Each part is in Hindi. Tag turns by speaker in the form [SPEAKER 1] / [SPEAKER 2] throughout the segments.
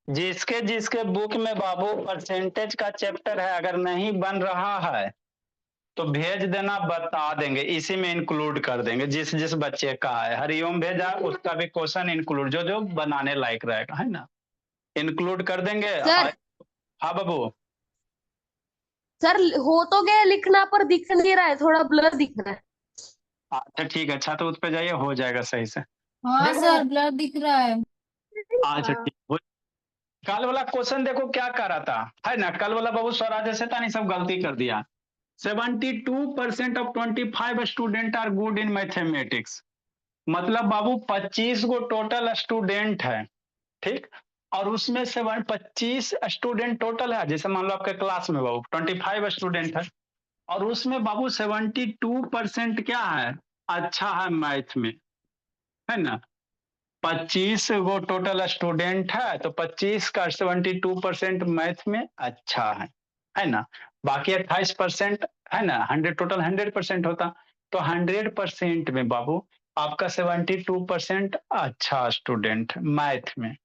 [SPEAKER 1] जिसके जिसके बुक में बाबू परसेंटेज का चैप्टर है, अगर नहीं बन रहा है तो भेज देना, बता देंगे, इसी में इंक्लूड कर देंगे। जिस जिस बच्चे का है, हरिओम भेजा, उसका भी क्वेश्चन इंक्लूड, जो जो बनाने लायक रहेगा, है ना, इंक्लूड कर देंगे।
[SPEAKER 2] सर।
[SPEAKER 1] हाँ बाबू।
[SPEAKER 2] सर हो तो गया लिखना, पर दिख नहीं रहा है, थोड़ा ब्लर दिख रहा है।
[SPEAKER 1] अच्छा ठीक है, छात्र उस पे जाइए, हो जाएगा सही से।
[SPEAKER 3] हाँ
[SPEAKER 1] देखो
[SPEAKER 3] सर, ब्लर दिख रहा है।
[SPEAKER 1] अच्छा ठीक कल वाला क्वेश्चन देखो क्या कर रहा था, है ना, कल वाला बाबू स्वराज से था नहीं, सब गलती कर दिया। 72% of 25 student are good in mathematics. मतलब बाबू 25 गो टोटल स्टूडेंट है, ठीक, और उसमें से 25 स्टूडेंट टोटल है, जैसे मान लो आपके क्लास में बाबू 25 स्टूडेंट है, और उसमें बाबू 72% क्या है, अच्छा है मैथ में, है ना। 25 गो टोटल स्टूडेंट है तो 25 का 72% मैथ में अच्छा है ना। बाकी 28% है ना, 100 टोटल 100% होता, तो 100% में बाबू आपका 72% अच्छा स्टूडेंट मैथ में।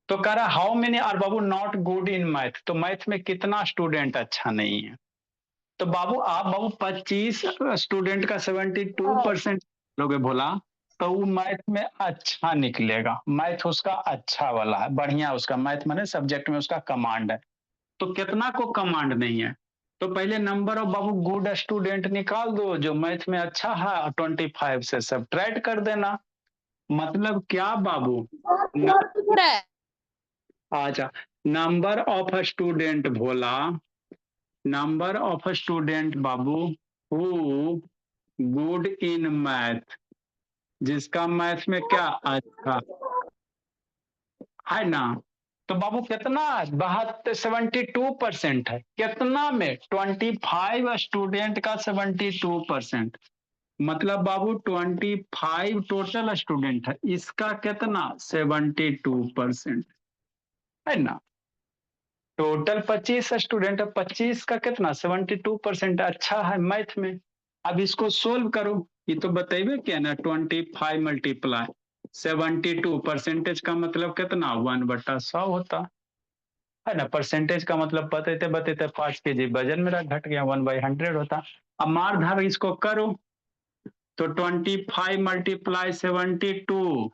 [SPEAKER 1] तो कह रहा हाउ मेनी आर बाबू नॉट गुड इन मैथ, तो मैथ में कितना स्टूडेंट अच्छा नहीं है। तो बाबू आप बाबू 25 स्टूडेंट का 72% लोगे बोला, तो वो मैथ में अच्छा निकलेगा, मैथ उसका अच्छा वाला है, बढ़िया, उसका मैथ माने सब्जेक्ट में उसका कमांड है। तो कितना को कमांड नहीं है, तो पहले number of Babu good student निकाल दो जो मैथ में अच्छा है, और 25 से सब्ट्रैक्ट कर देना। मतलब क्या बाबू, न,
[SPEAKER 2] ब्लर दिख रहा है।
[SPEAKER 1] अच्छा, number of student Bhola, number of student Babu who good in math, जिसका मैथ में क्या अच्छा है ना। तो बाबू कितना, 72% है, कितना में 25 स्टूडेंट का 72%, मतलब बाबू 25 टोटल स्टूडेंट है, इसका कितना 72%, है ना। टोटल 25 स्टूडेंट है, 25 का कितना 72% अच्छा है मैथ में। अब इसको सोल्व करो, ये तो बतेबे क्या ना, 25 मल्टीप्लाई 72 परसेंटेज का मतलब कितना 1/100 होता है ना। परसेंटेज का मतलब बतेते बतेते 5 kg वजन मेरा घट गया, 1/100 होता। अब मार धार इसको करो, तो 25 मल्टीप्लाई 72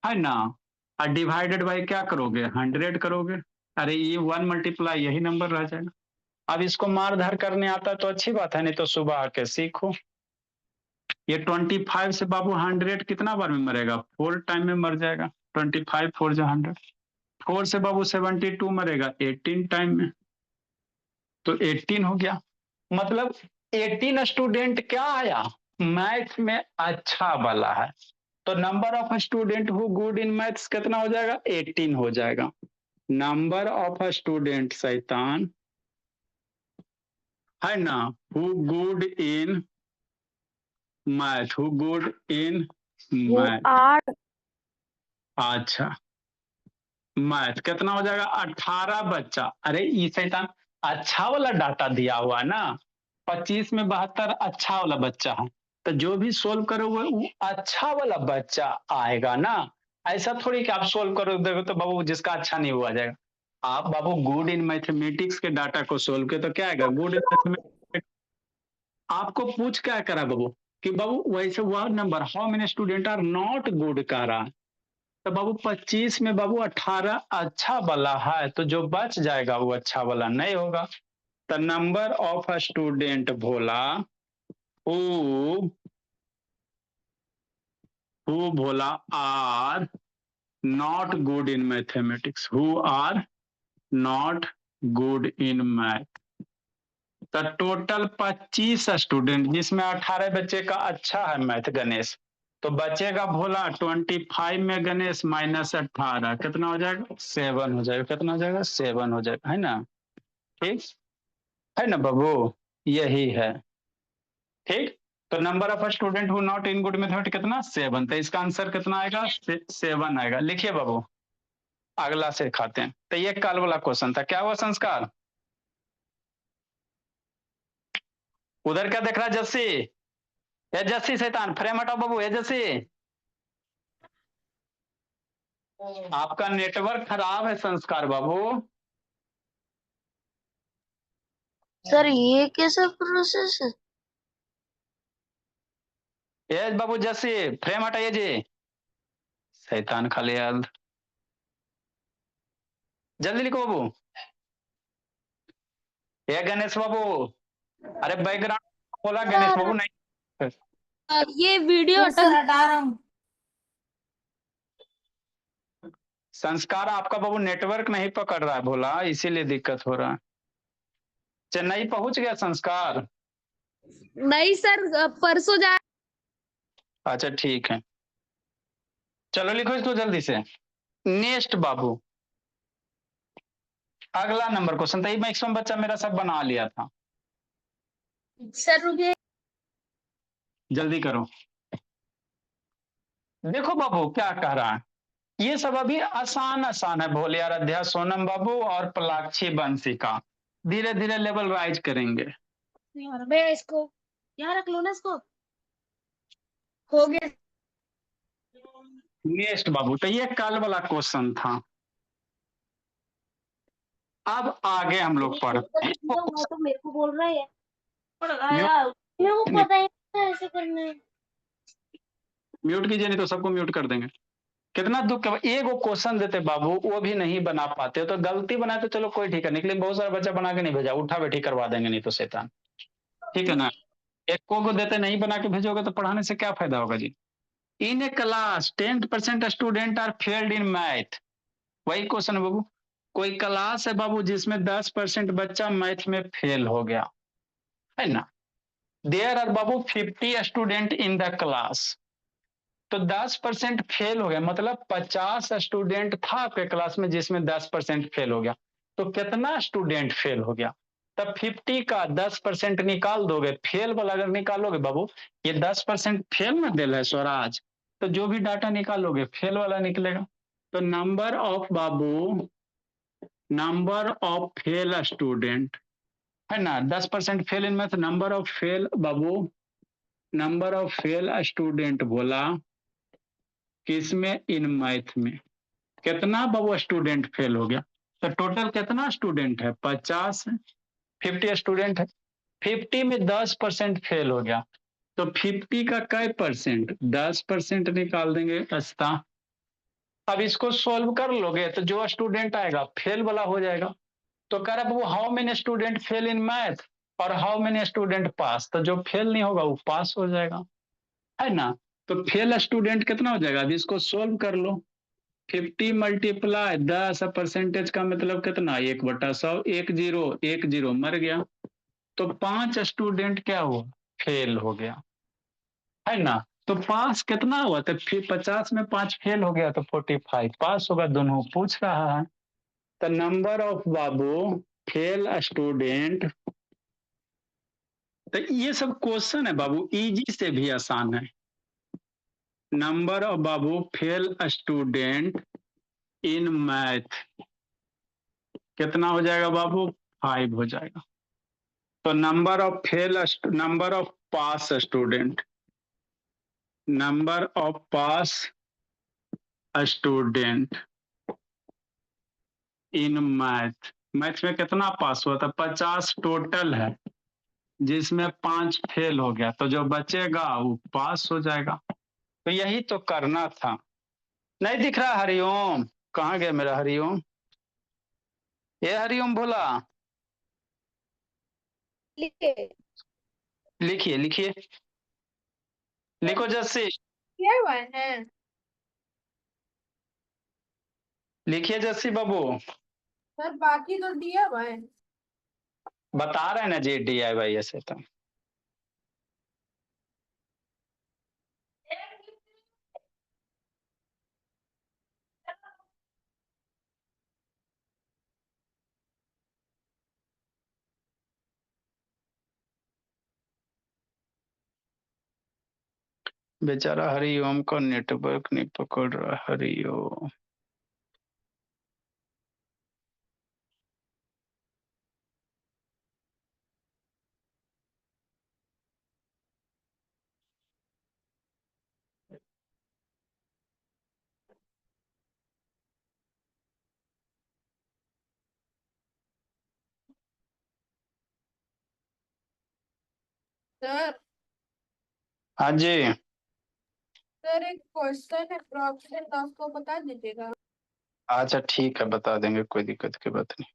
[SPEAKER 1] है ना, और डिवाइडेड बाई क्या करोगे 100 करोगे, अरे ये 1 मल्टीप्लाई यही नंबर रह जाएगा। अब इसको मार धार करने आता तो अच्छी बात है, नहीं तो सुबह आके सीखो। ये 25 से बाबू 100 कितना बार में मरेगा, 4 टाइम में मर जाएगा, 25 4 जो 100, 4 से बाबू 72 मरेगा 18 टाइम में, तो 18 हो गया। मतलब 18 स्टूडेंट क्या आया, मैथ में अच्छा वाला है, तो number of student who good in maths कितना हो जाएगा 18 हो जाएगा। नंबर ऑफ स्टूडेंट शैतान है ना, who good in math, who good in
[SPEAKER 2] वो
[SPEAKER 1] मैथ,
[SPEAKER 2] 8।
[SPEAKER 1] अच्छा, मैथ कितना हो जाएगा 18 बच्चा, अरे ये शैतान अच्छा वाला डाटा दिया हुआ है ना, 25 में 72 अच्छा वाला बच्चा है, तो जो भी सोल्व करोगे वो अच्छा वाला बच्चा आएगा ना। ऐसा थोड़ी कि आप सोल्व करो देखो तो बाबू जिसका अच्छा नहीं हुआ जाएगा। आप बाबू गुड इन मैथमेटिक्स के डाटा को सोल्व के तो क्या आएगा गुड इन मैथमेटिक्स। आपको पूछ क्या करा बाबू, कि बाबू वैसे वह number how many student are not good का रहा, तो बाबू 25 में बाबू 18 अच्छा वाला है, तो जो बच जाएगा वो अच्छा वाला नहीं होगा। The number of student Bhola who who Bhola are not good in mathematics, who are not good in math, तो टोटल 25 स्टूडेंट जिसमें 18 बच्चे का अच्छा है मैथ गणेश, तो बचेगा भोला 25 में गणेश -18 कितना हो जाएगा 7 हो जाएगा, कितना हो जाएगा 7 हो जाएगा, है ना। ठीक है ना बाबू, यही है, ठीक। तो number of student who not in good method कितना 7, तो इसका आंसर कितना आएगा 7 आएगा। लिखिए बाबू, अगला से खाते हैं। तो ये कल वाला क्वेश्चन था, क्या हुआ संस्कार, उधर क्या देख रहा है जस्सी, ये जस्सी शैतान फ्रेम हटाओ बाबू, ये जस्सी आपका नेटवर्क खराब है संस्कार बाबू।
[SPEAKER 2] सर ये कैसा प्रोसेस है?
[SPEAKER 1] ये बाबू जैसे फ्रेम हटाइए जी। शैतान खाली यार, जल्दी लिखो बाबू। ये गणेश बाबू, अरे बैकग्राउंड खोला गणेश बाबू नहीं।
[SPEAKER 2] ये वीडियो
[SPEAKER 3] सर हटा रहा हूँ।
[SPEAKER 1] संस्कार आपका बाबू नेटवर्क नहीं पकड़ रहा है भोला, इसीलिए दिक्कत हो रहा है। चेन्नई पहुंच गया संस्कार?
[SPEAKER 2] नहीं सर, परसों जा।
[SPEAKER 1] अच्छा ठीक है, चलो लिखो इसको जल्दी से। नेक्स्ट बाबू, अगला नंबर क्वेश्चन था, मैक्सिमम बच्चा मेरा सब बना लिया था।
[SPEAKER 2] सर रुकिए।
[SPEAKER 1] जल्दी करो। देखो बाबू क्या कह रहा है, ये सब अभी आसान आसान है। भोले आराध्या, सोनम बाबू और पलाक्षी बंशिका, धीरे धीरे लेवल राइज करेंगे।
[SPEAKER 2] मैं इसको यहाँ रख लो ना, इसको हो गया।
[SPEAKER 1] नेक्स्ट बाबू, तो ये कल वाला क्वेश्चन था। अब आगे हम लोग पढ़ते हैं।
[SPEAKER 2] तो मेरे को बोल रहा है
[SPEAKER 1] म्यूट
[SPEAKER 2] मेरे को पता है ऐसे करना है।
[SPEAKER 1] म्यूट कीजिए, नहीं तो सबको म्यूट कर देंगे। कितना दुख है, एक वो क्वेश्चन देते बाबू वो भी नहीं बना पाते, तो गलती बनाए तो चलो कोई ठीक है, निकले बहुत सारा बच्चा बना के नहीं भेजा, उठा बैठी करवा देंगे नहीं तो शैतान। ठीक है ना, एक को देते नहीं बना के भेजोगे तो पढ़ाने से क्या फायदा होगा जी। In a class 10% student are failed in math, वही क्वेश्चन है बाबू। कोई क्लास है बाबू जिसमें 10% बच्चा मैथ में फेल हो गया है ना। देयर आर बाबू 50 स्टूडेंट इन द क्लास, तो 10% फेल हो गया, मतलब 50 स्टूडेंट था आपके क्लास में जिसमें 10% फेल हो गया, तो कितना स्टूडेंट फेल हो गया। तब 50 का 10% निकाल दोगे, फेल वाला अगर निकालोगे बाबू, ये 10% फेल में दिल है स्वराज, तो जो भी डाटा निकालोगे फेल वाला निकलेगा। तो number of Babu, number of fail student है ना, 10% फेल इनमें, तो number of fail Babu, number of fail student बोला किसमें, इन मैथ में। कितना बाबू स्टूडेंट फेल हो गया, तो टोटल कितना स्टूडेंट है, 50 है, 50 स्टूडेंट है, 50 में 10% फेल हो गया, तो 50 का कै परसेंट, 10% निकाल देंगे अस्ता। अब इसको सोल्व कर लोगे तो जो स्टूडेंट आएगा फेल वाला हो जाएगा। तो कह रहा बाबू how many student fail in math और हाउ मेनी स्टूडेंट पास, तो जो फेल नहीं होगा वो पास हो जाएगा है ना। तो फेल स्टूडेंट कितना हो जाएगा, अभी इसको सोल्व कर लो। 50 मल्टीप्लाई 10 परसेंटेज का मतलब कितना, 1/100, 1 0 1 0 मर गया, तो 5 स्टूडेंट क्या हुआ, फेल हो गया है ना। तो पास कितना हुआ, तो फिर 50 में 5 फेल हो गया तो 45 पास होगा, दोनों पूछ रहा है। तो number of Babu fail student, तो ये सब क्वेश्चन है बाबू, इजी से भी आसान है। Number of Babu fail student in math कितना हो जाएगा बाबू, 5 हो जाएगा। तो number of fail, number of pass student, number of pass student in math, math में कितना पास हुआ था, 50 टोटल है जिसमें 5 फेल हो गया, तो जो बचेगा वो पास हो जाएगा। तो यही तो करना था। नहीं दिख रहा हरिओम, कहाँ गया मेरा हरिओम, ये हरिओम बोला,
[SPEAKER 2] लिखे
[SPEAKER 1] लिखिए लिखिए, लिखो जस्सी,
[SPEAKER 2] क्या हुआ है?
[SPEAKER 1] लिखिए जस्सी बाबू।
[SPEAKER 2] सर बाकी तो दिया हुआ है।
[SPEAKER 1] बता रहे हैं ना जी DIY ऐसे तो। बेचारा हरिओम का नेटवर्क नहीं पकड़ रहा, हरिओम।
[SPEAKER 3] सर
[SPEAKER 1] हाँ जी,
[SPEAKER 3] सर एक क्वेश्चन है, ऑप्शन लॉस को बता दीजिएगा।
[SPEAKER 1] अच्छा ठीक है, बता देंगे, कोई दिक्कत की बात नहीं।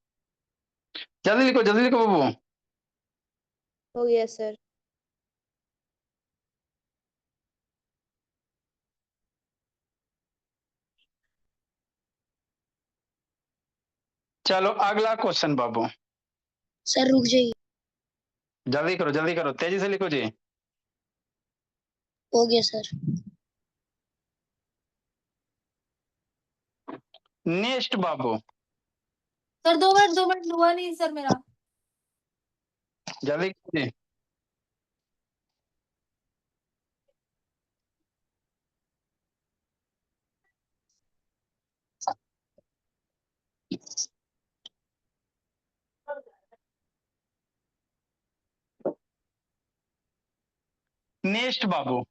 [SPEAKER 1] जल्दी लिखो बाबू।
[SPEAKER 2] हो गया सर।
[SPEAKER 1] चलो अगला क्वेश्चन बाबू।
[SPEAKER 2] सर रुक जाइए।
[SPEAKER 1] जल्दी करो, तेजी से लिखो जी।
[SPEAKER 2] हो गया सर।
[SPEAKER 1] नेक्स्ट बाबू।
[SPEAKER 3] सर 2 मिनट हुआ नहीं सर मेरा।
[SPEAKER 1] जल्दी करो जी। नेक्स्ट बाबू।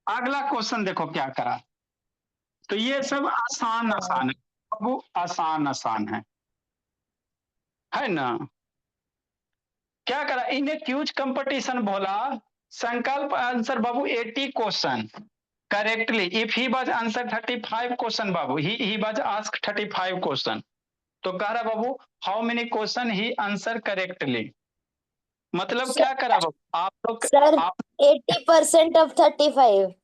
[SPEAKER 1] अगला क्वेश्चन देखो क्या करा। तो ये सब आसान आसान है बाबू, आसान आसान है ना। क्या करा, इन ए क्यूज कंपटीशन बोला, संकल्प आंसर बाबू 80 question correctly if he was answer 35 question बाबू, ही वाज आस्क 35 क्वेश्चन। तो कह रहा बाबू how many question he answer correctly, मतलब क्या करा बाबू आप लोग
[SPEAKER 4] सर
[SPEAKER 1] आप
[SPEAKER 4] 80% ऑफ 35।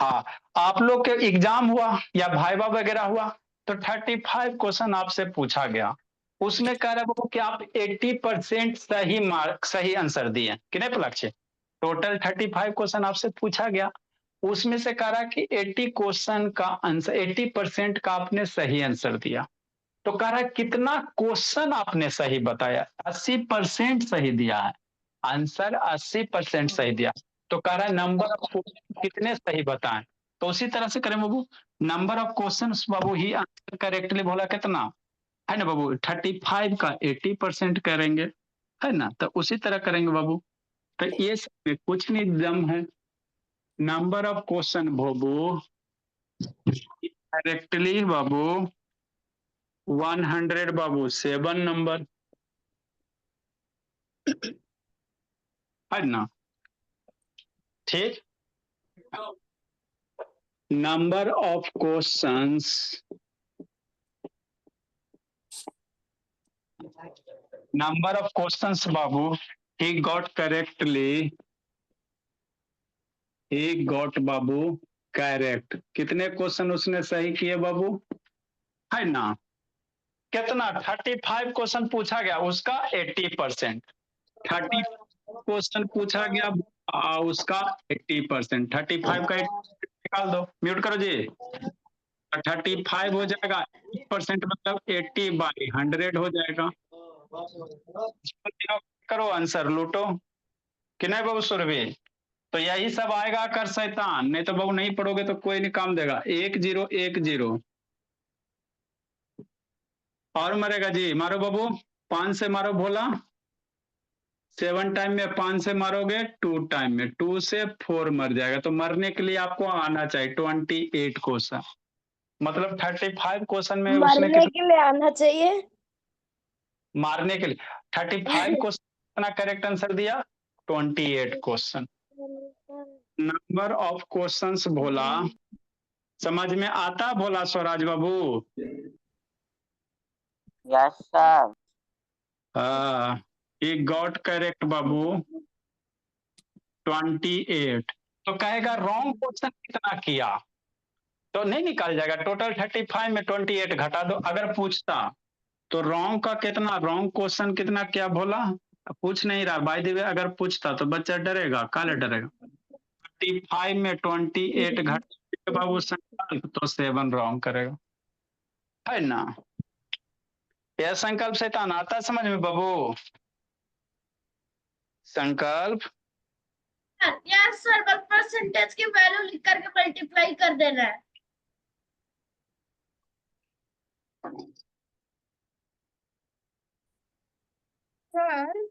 [SPEAKER 1] हाँ, आप लोग के एग्जाम हुआ या भाइवा वगैरह हुआ तो 35 क्वेश्चन आपसे पूछा गया, उसमें कह रहा बाबू कि आप 80% सही मार्क सही आंसर दिए, कितने पे लक्ष्य टोटल 35 क्वेश्चन आपसे पूछा गया, उसमें से कह रहा कि 80 क्वेश्चन का आंसर 80% का आपने सही आंसर दिया। तो कह रहा है कितना क्वेश्चन आपने सही बताया, 80% सही दिया है, आंसर 80% सही दिया। तो कह रहा है नंबर ऑफ क्वेश्चन कितने सही बताएं, तो उसी तरह से करें बाबू, नंबर ऑफ क्वेश्चन बाबू ही आंसर करेक्टली बोला कितना है ना बाबू, 35 का 80% करेंगे, है ना, तो उसी तरह करेंगे बाबू। तो ये सब में कुछ नहीं दम है, number of question Babu correctly Babu 100 Babu 7 number, है ना, ठीक। Number of questions Babu he got Babu correct, कितने क्वेश्चन उसने सही किए बाबू, है ना, कितना 35 क्वेश्चन पूछा गया उसका 80%, 30 क्वेश्चन पूछा गया उसका 80%, 35 का 80% निकाल दो, म्यूट करो जी, 35 हो जाएगा 80% मतलब 80/100 हो जाएगा। करो आंसर लूटो कि नहीं बाबू सुरभि, तो यही सब आएगा कर शैतान, नहीं तो बाबू नहीं पढ़ोगे तो कोई नहीं काम देगा। 1010 और मरेगा जी, मारो बाबू 5 से मारो भोला, 7 टाइम में 5 से मारोगे 2 टाइम में, 2 से 4 मर जाएगा, तो मरने के लिए आपको आना चाहिए 28 क्वेश्चन, मतलब 35 क्वेश्चन में उसने
[SPEAKER 4] मरने के लिए आना चाहिए।
[SPEAKER 1] मारने के लिए 35 क्वेश्चन कितना करेक्ट आंसर दिया 28 question. Number of questions Bhola समझ में आता भोला स्वराज बाबू,
[SPEAKER 5] yes sir.
[SPEAKER 1] He got correct बाबू 28, तो कहेगा रॉन्ग क्वेश्चन कितना किया, तो नहीं निकल जाएगा, टोटल 35 में 28 घटा दो, अगर पूछता तो रॉन्ग का कितना, रॉन्ग क्वेश्चन कितना क्या बोला, पूछ नहीं रहा बाय द वे, अगर पूछता तो बच्चा डरेगा, काले डरेगा, 35 में 28 घटा बाबू संकल्प तो 7 रॉन्ग करेगा, है ना, यह संकल्प शैतान आता समझ में बाबू, संकल्प
[SPEAKER 4] यस सर, बस परसेंटेज की वैल्यू लिख करके मल्टीप्लाई कर देना है।
[SPEAKER 3] सर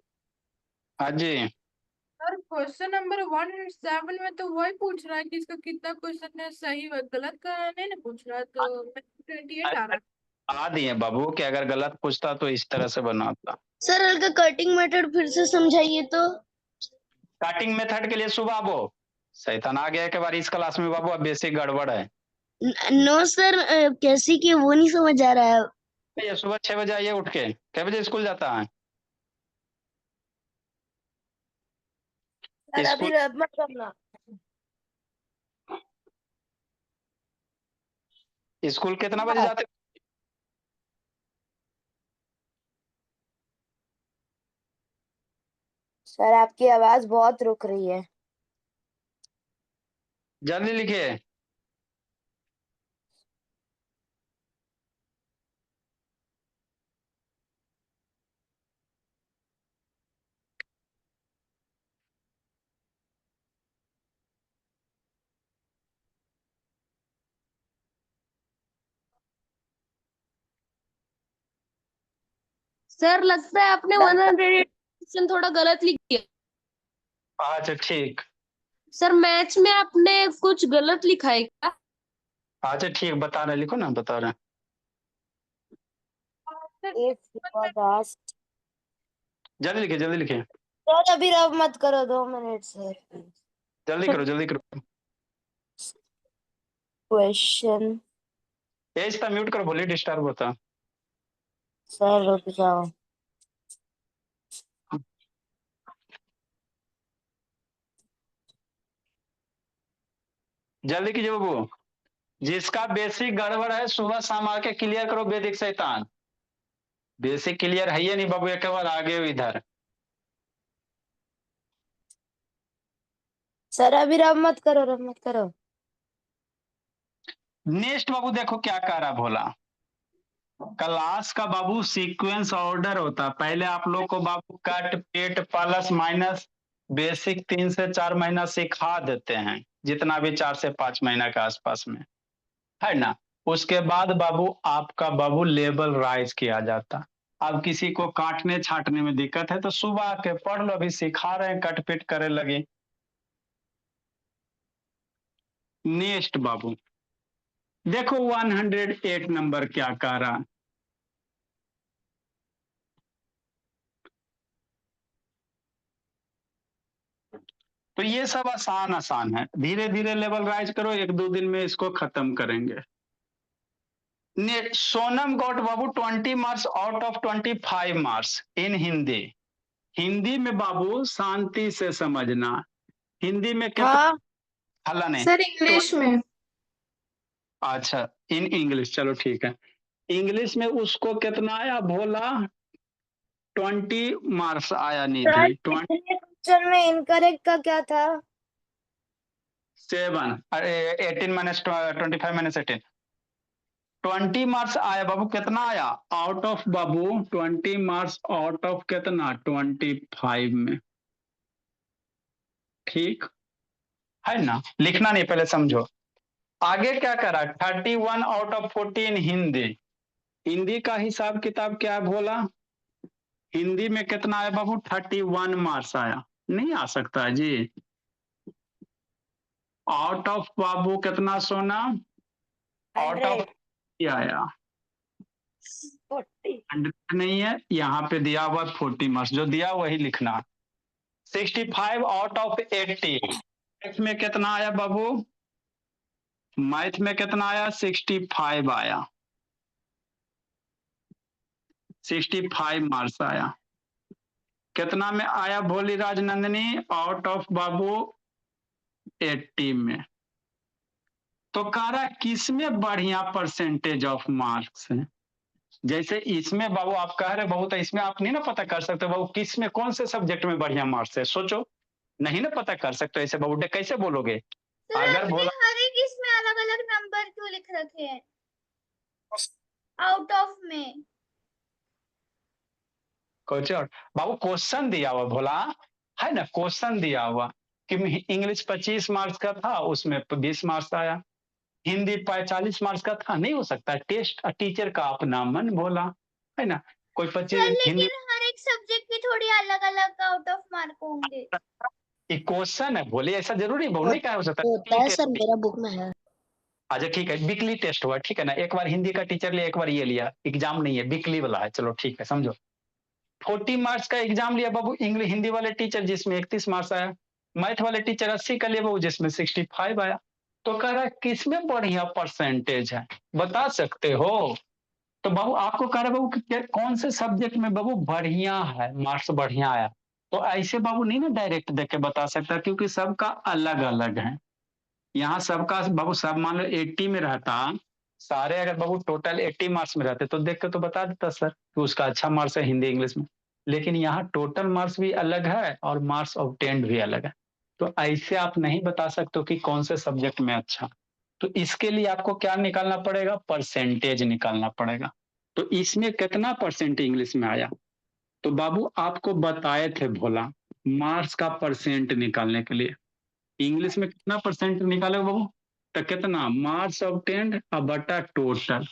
[SPEAKER 1] हाँ जी,
[SPEAKER 3] सर क्वेश्चन नंबर 107 में तो वही पूछ रहा है कि इसका कितना क्वेश्चन है सही व गलत का नहीं ना पूछ रहा, तो 28 आ रहा।
[SPEAKER 1] बता दिए बाबू कि अगर गलत पूछता तो इस तरह से बनाता।
[SPEAKER 4] सर हल्का कटिंग मेथड फिर से समझाइए तो।
[SPEAKER 1] कटिंग मेथड के लिए सुबह वो शैतान आ गया एक बार इस क्लास में बाबू, अब बेसिक गड़बड़ है।
[SPEAKER 4] नो सर, कैसी की वो नहीं समझ आ रहा है।
[SPEAKER 1] ये सुबह 6 बजे आइए उठ के, कै बजे स्कूल जाता है?
[SPEAKER 4] सर अभी
[SPEAKER 1] स्कूल
[SPEAKER 4] मत करना।
[SPEAKER 1] स्कूल कितना बजे जाते?
[SPEAKER 4] सर आपकी आवाज बहुत रुक रही है।
[SPEAKER 1] जल्दी लिखिए।
[SPEAKER 2] सर लगता है आपने 108 क्वेश्चन थोड़ा गलत लिख दिया।
[SPEAKER 1] अच्छा ठीक।
[SPEAKER 2] सर मैथ्स में आपने कुछ गलत लिखा है क्या?
[SPEAKER 1] अच्छा ठीक, बता रहे, लिखो ना, बता रहे।
[SPEAKER 4] If you was asked-
[SPEAKER 1] जल्दी लिखिए, जल्दी लिखिए,
[SPEAKER 4] सर अभी रब मत करो, 2 मिनट सर।
[SPEAKER 1] जल्दी करो, जल्दी करो।
[SPEAKER 4] क्वेश्चन।
[SPEAKER 1] एज तो म्यूट करो, बोलिए डिस्टर्ब होता।
[SPEAKER 4] सर रुक जाओ।
[SPEAKER 1] जल्दी कीजिए बाबू। जिसका बेसिक गड़बड़ है सुबह शाम आके क्लियर करो, वैदिक शैतान। बेसिक क्लियर है ये नहीं बाबू, एक बार आगे हो इधर।
[SPEAKER 4] सर अभी रब मत करो, रब मत करो।
[SPEAKER 1] नेक्स्ट बाबू देखो क्या कह रहा भोला। क्लास का बाबू सीक्वेंस ऑर्डर होता है, पहले आप लोग को बाबू कट पेट प्लस माइनस बेसिक 3 से 4 महीना सिखा देते हैं, जितना भी 4 से 5 महीना के आसपास में, है ना। उसके बाद बाबू आपका बाबू लेवल राइज किया जाता। अब किसी को काटने छाटने में दिक्कत है तो सुबह आके पढ़ लो, अभी सिखा रहे हैं, कट पिट करे लगे। नेक्स्ट बाबू देखो 108 नंबर क्या कह रहा। तो ये सब आसान आसान है, धीरे धीरे लेवल राइज करो, 1-2 दिन में इसको खत्म करेंगे। Sonam got Babu 20 marks out of 25 marks in Hindi. Hindi में बाबू शांति से समझना, हिंदी में कितना?
[SPEAKER 4] हाँ
[SPEAKER 1] हल्ला नहीं।
[SPEAKER 3] सर इंग्लिश में।
[SPEAKER 1] अच्छा इन इंग्लिश, चलो ठीक है। इंग्लिश में उसको कितना आया भोला? 20 मार्क्स आया निधि।
[SPEAKER 4] क्वेश्चन में इनकरेक्ट का क्या था?
[SPEAKER 1] 7 18 माइनस 25 माइनस 18 20 मार्क्स आया बाबू। कितना आया out of Babu? 20 marks out of कितना? 25 में। ठीक है ना, लिखना नहीं, पहले समझो। आगे क्या करा? 31 आउट ऑफ 14 हिंदी। हिंदी का हिसाब किताब क्या बोला? हिंदी में कितना आया बाबू? 31 मार्क्स आया। नहीं आ सकता जी। आउट ऑफ बाबू कितना सोना? आउट ऑफ आया
[SPEAKER 4] 40।
[SPEAKER 1] 100 नहीं है, यहाँ पे दिया हुआ 40 मार्क्स, जो दिया वही लिखना। 65 आउट ऑफ 80। मैथ में कितना आया बाबू? मैथ में कितना आया? 65 आया, 65 मार्क्स आया। कितना में आया भोली राजनंदिनी? आउट ऑफ बाबू 80 में। तो कह रहा किस में बढ़िया परसेंटेज ऑफ मार्क्स है? जैसे इसमें बाबू आप कह रहे बहुत है, इसमें आप नहीं ना पता कर सकते बाबू किस में कौन से सब्जेक्ट में बढ़िया मार्क्स है, सोचो। नहीं ना पता कर सकते ऐसे बाबू, कैसे बोलोगे? अगर बोला
[SPEAKER 4] हर एक इसमें अलग अलग नंबर क्यों लिख रखे हैं आउट ऑफ में?
[SPEAKER 1] कुछ और बाबू क्वेश्चन दिया हुआ भोला, है ना, क्वेश्चन दिया हुआ कि इंग्लिश 25 मार्क्स का था, उसमें 20 मार्क्स आया। हिंदी 45 मार्क्स का था, नहीं हो सकता। टेस्ट टीचर का अपना मन भोला, है ना। कोई 25 हिंदी
[SPEAKER 4] हर एक सब्जेक्ट की थोड़ी अलग अलग आउट ऑफ मार्क होंगे।
[SPEAKER 1] क्वेश्चन है बोले, ऐसा जरूरी है, नहीं क्या हो सकता
[SPEAKER 4] होता है सर, मेरा बुक में है।
[SPEAKER 1] अच्छा ठीक है, वीकली टेस्ट हुआ, ठीक है ना, एक बार हिंदी का टीचर लिया, एक बार ये लिया, एग्जाम नहीं है, वीकली वाला है, चलो ठीक है, समझो। 40 मार्क्स का एग्जाम लिया बाबू इंग्लिश हिंदी वाले टीचर, जिसमें 31 मार्क्स आया। मैथ वाले टीचर 80 का लिया बाबू, जिसमें 65 आया। तो कह रहा है किसमें बढ़िया परसेंटेज है, बता सकते हो? तो बाबू आपको कह रहा है बाबू कि कौन से सब्जेक्ट में बाबू बढ़िया है, मार्क्स बढ़िया आया। तो ऐसे बाबू नहीं ना डायरेक्ट देख के बता सकता, क्योंकि सबका अलग अलग है। यहाँ सबका बाबू सब मान लो 80 में रहता, सारे अगर बाबू टोटल 80 मार्क्स में रहते तो देख के तो बता देता सर कि उसका अच्छा मार्क्स है हिंदी इंग्लिश में। लेकिन यहाँ टोटल मार्क्स भी अलग है और मार्क्स ऑब्टेन्ड भी अलग है। तो ऐसे आप नहीं बता सकते हो कि कौन से सब्जेक्ट में अच्छा। तो इसके लिए आपको क्या निकालना पड़ेगा, परसेंटेज निकालना पड़ेगा। तो इसमें कितना परसेंट इंग्लिश में आया, तो बाबू आपको बताए थे भोला, मार्क्स का परसेंट निकालने के लिए इंग्लिश में कितना परसेंट निकालोगे बाबू, तो कितना मार्क्स ऑब्टेन्ड बटा टोटल।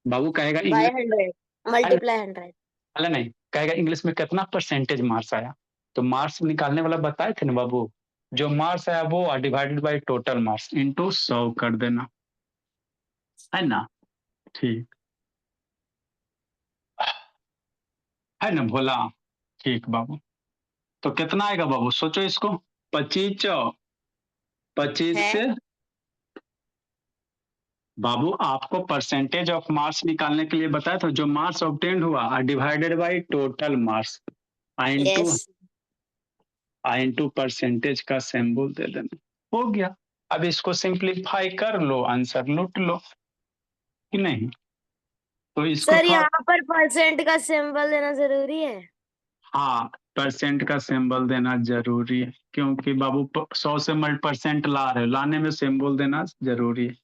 [SPEAKER 1] बाबू कहेगा
[SPEAKER 4] बाय
[SPEAKER 1] इंग्लिश
[SPEAKER 4] 100 मल्टीप्लाई 100।
[SPEAKER 1] वाला नहीं कहेगा इंग्लिश में कितना परसेंटेज मार्क्स आया। तो मार्क्स निकालने वाला बताए थे ना बाबू, जो मार्क्स आया वो divided by total marks into 100 कर देना, है ना। ठीक है ना भोला, ठीक बाबू। तो कितना आएगा बाबू, सोचो इसको, 25 25
[SPEAKER 4] है
[SPEAKER 1] से बाबू आपको परसेंटेज ऑफ मार्क्स निकालने के लिए बताया था, जो मार्क्स ऑब्टेन्ड हुआ divided by total marks into
[SPEAKER 4] yes
[SPEAKER 1] into percentage का सिंबल दे देना, हो गया। अब इसको सिंपलीफाई कर लो, आंसर लूट लो कि नहीं। तो इसको
[SPEAKER 4] सर,
[SPEAKER 1] थोड़ा,
[SPEAKER 4] यहाँ पर परसेंट का सिंबल देना जरूरी है।
[SPEAKER 1] हाँ परसेंट का सिंबल देना जरूरी है, क्योंकि बाबू 100 से मल्ट परसेंट ला रहे हो, लाने में सिंबल देना जरूरी है।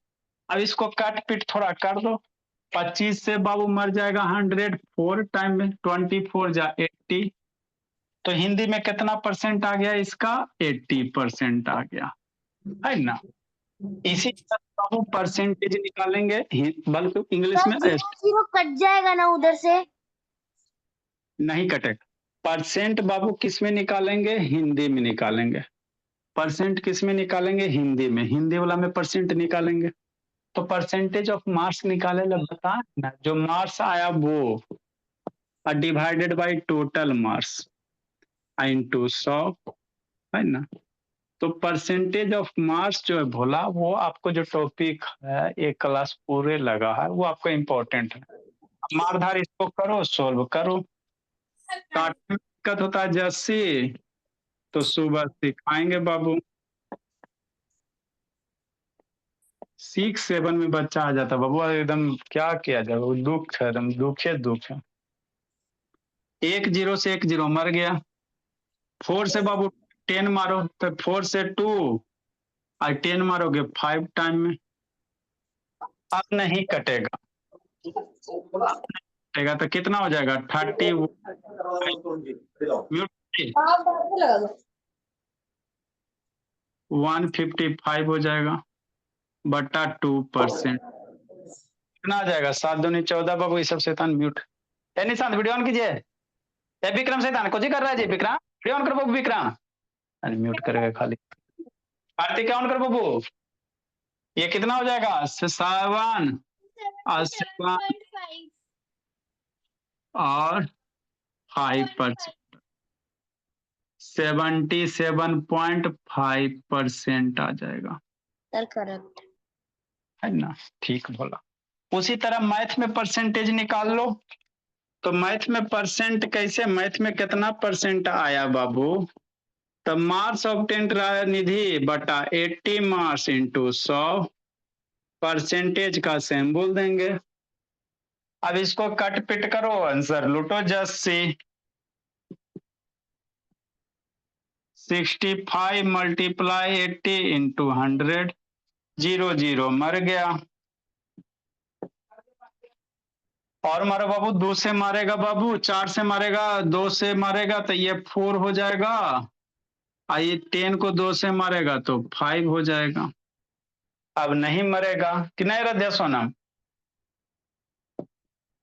[SPEAKER 1] अब इसको काट पीट थोड़ा कर दो, 25 से बाबू मर जाएगा 100, 4 टाइम में 24 जा 80। तो हिंदी में कितना परसेंट आ गया इसका, 80% आ गया, है ना। इसी तरह बाबू परसेंटेज निकालेंगे बल्कि इंग्लिश
[SPEAKER 4] सर,
[SPEAKER 1] में
[SPEAKER 4] 0 0 कट जाएगा ना उधर से।
[SPEAKER 1] नहीं कटेगा। परसेंट बाबू किस में निकालेंगे, हिंदी में निकालेंगे। परसेंट किस में निकालेंगे, हिंदी में, हिंदी वाला में परसेंट निकालेंगे। तो परसेंटेज ऑफ मार्क्स निकाले ला बता ना, जो मार्क्स आया वो divided by total marks into 100, है ना। तो परसेंटेज ऑफ मार्क्स जो है भोला, वो आपको जो टॉपिक है एक क्लास पूरे लगा है, वो आपको इम्पोर्टेंट है। मारधार इसको करो, सोल्व करो। काटने में दिक्कत होता है जस्सी, तो सुबह सिखाएंगे बाबू। 6 7 में बच्चा आ जाता बाबू, एकदम क्या किया जाए, वो दुख है, एकदम दुख है। 1 0 से 1 0 मर गया। 4 से बाबू 10 मारो, तो 4 से 2 और 10 मारोगे 5 टाइम में। अब नहीं कटेगा, कटेगा तो कितना हो जाएगा, 30 म्यूट,
[SPEAKER 2] आप बाहर से लगा दो।
[SPEAKER 1] 155 हो जाएगा बटा 2%। कितना आ जाएगा, 7 दूनी 14 बाबू, ये सब शैतान mute. A Nishant video on कीजिए। ए विक्रम शैतान कुछ ही कर रहा है जी, विक्रम वीडियो ऑन करो बाबू, विक्रम। अरे म्यूट करेगा खाली। कार्तिक ऑन करो बाबू। ये कितना हो जाएगा, 7 और 7
[SPEAKER 4] 7.5
[SPEAKER 1] और 5%, 77.5% आ जाएगा,
[SPEAKER 4] सर करेक्ट।
[SPEAKER 1] है ना। ठीक बोला। उसी तरह मैथ में परसेंटेज निकाल लो। तो मैथ में परसेंट कैसे, मैथ में कितना परसेंट आया बाबू, तो मार्क्स ऑब्टेन्ड रहा निधि बटा 80 मार्क्स इंटू 100, परसेंटेज का सिंबल देंगे। अब इसको कट पिट करो, आंसर लूटो जस्सी। 65 मल्टीप्लाई 80 इंटू 100, 0 0 मर गया। और मारो बाबू, 2 से मारेगा बाबू, 4 से मारेगा, 2 से मारेगा तो ये 4 हो जाएगा, ये 10 को 2 से मारेगा तो 5 हो जाएगा। अब नहीं मरेगा कि नहीं रध्या सोनम,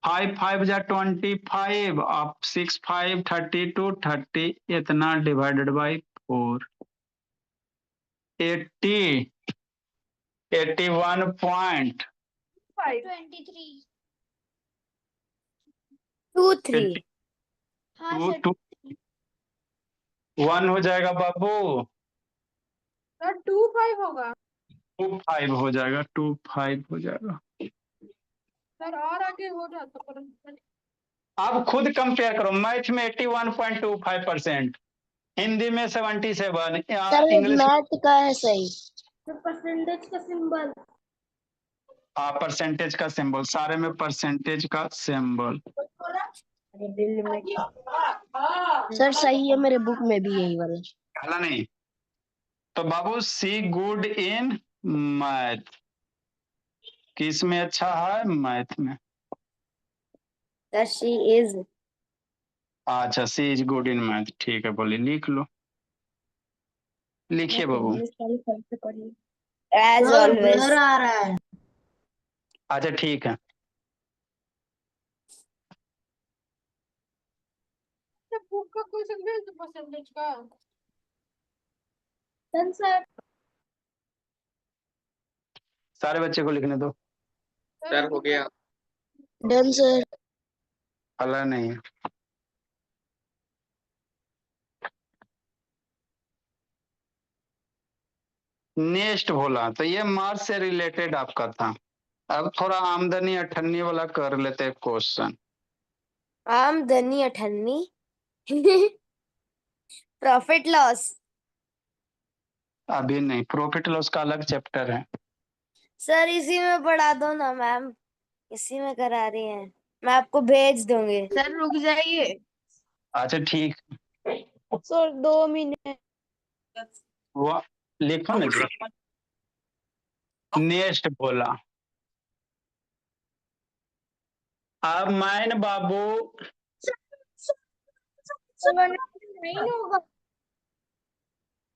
[SPEAKER 1] 5 5 जा 25, अब 6 5 32 30, इतना डिवाइडेड बाई 4, 80 81 पॉइंट
[SPEAKER 4] 23 23 हाँ सर
[SPEAKER 1] 1 हो जाएगा बाबू,
[SPEAKER 3] सर 25 होगा
[SPEAKER 1] 25 हो जाएगा, 25 हो जाएगा।
[SPEAKER 3] सर, और आगे हो जाता पर
[SPEAKER 1] आप खुद कंपेयर करो, मैथ में 81.25%, हिंदी में 77,
[SPEAKER 5] सर
[SPEAKER 1] इंग्लिश
[SPEAKER 5] मैथ का है सही। परसेंटेज का सिंबल।
[SPEAKER 1] परसेंटेज का सिंबल, सारे में परसेंटेज का सिंबल।
[SPEAKER 5] सर सही है, मेरे बुक में भी यही वाला।
[SPEAKER 1] कहला नहीं तो बाबू सी गुड इन मैथ, किस में अच्छा है? मैथ में।
[SPEAKER 5] Sir she is.
[SPEAKER 1] अच्छा, सी इज गुड इन मैथ, ठीक है, बोलिए, लिख लो, लिखिए बाबू।
[SPEAKER 5] एज ऑलवेज आ रहा है।
[SPEAKER 1] अच्छा ठीक है,
[SPEAKER 3] बुक का क्वेश्चन भेज दो परसेंटेज का।
[SPEAKER 5] सर
[SPEAKER 1] सारे बच्चे को लिखने दो।
[SPEAKER 3] सर हो गया।
[SPEAKER 5] Done sir.
[SPEAKER 1] अल्लाह नहीं, नेक्स्ट बोला तो ये मार्क्स से रिलेटेड आपका था। अब थोड़ा आमदनी अठन्नी वाला कर लेते क्वेश्चन।
[SPEAKER 5] आमदनी अठन्नी। Profit loss.
[SPEAKER 1] अभी नहीं, प्रॉफिट लॉस का अलग चैप्टर है।
[SPEAKER 5] सर इसी में पढ़ा दो ना मैम, इसी में करा रही हैं, मैं आपको भेज दूंगी।
[SPEAKER 2] सर रुक जाइए।
[SPEAKER 1] अच्छा ठीक,
[SPEAKER 2] सर 2 मिनट।
[SPEAKER 1] वो लिखो ना जी। नेक्स्ट बोला, अब मैन बाबू
[SPEAKER 5] नहीं होगा।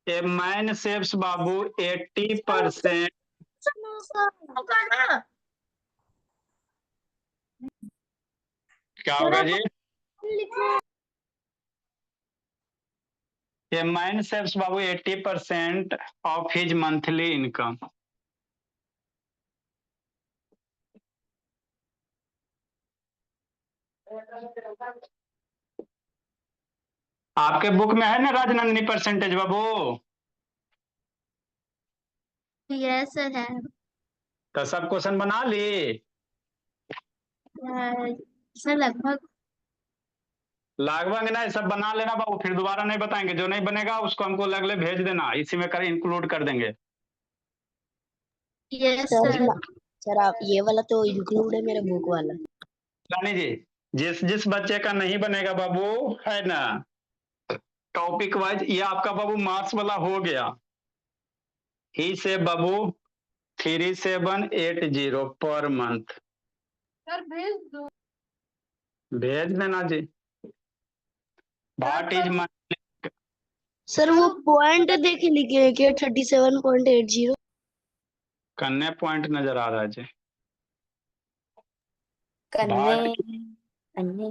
[SPEAKER 1] ए मैन सेव्स बाबू 80%।
[SPEAKER 5] होगा ना।
[SPEAKER 1] क्या होगा जी? ए मैन सेव्स बाबू 80% ऑफ हिज मंथली इनकम। आपके बुक में है ना राजनंदिनी परसेंटेज बाबू?
[SPEAKER 4] यस सर है
[SPEAKER 1] तो सब क्वेश्चन बना ली?
[SPEAKER 4] सर लगभग
[SPEAKER 1] लगभग नहीं, सब बना लेना बाबू, फिर दोबारा नहीं बताएंगे, जो नहीं बनेगा उसको हमको अगले भेज देना, इसी में कर इंक्लूड कर देंगे।
[SPEAKER 4] यस
[SPEAKER 5] सर
[SPEAKER 4] सर
[SPEAKER 5] सर आप ये वाला तो इंक्लूड है मेरे बुक वाला।
[SPEAKER 1] रानी जी, जिस जिस बच्चे का नहीं बनेगा बाबू, है ना, टॉपिक वाइज, ये आपका बाबू मार्क्स वाला हो गया। ही से बाबू 3780 पर मंथ,
[SPEAKER 3] सर भेज दो।
[SPEAKER 1] भेज देना जी। What is month?
[SPEAKER 5] सर वो पॉइंट देखे लिखे हैं क्या? 37.80।
[SPEAKER 1] कन्ने पॉइंट नजर आ रहा है जी।
[SPEAKER 5] कन्ने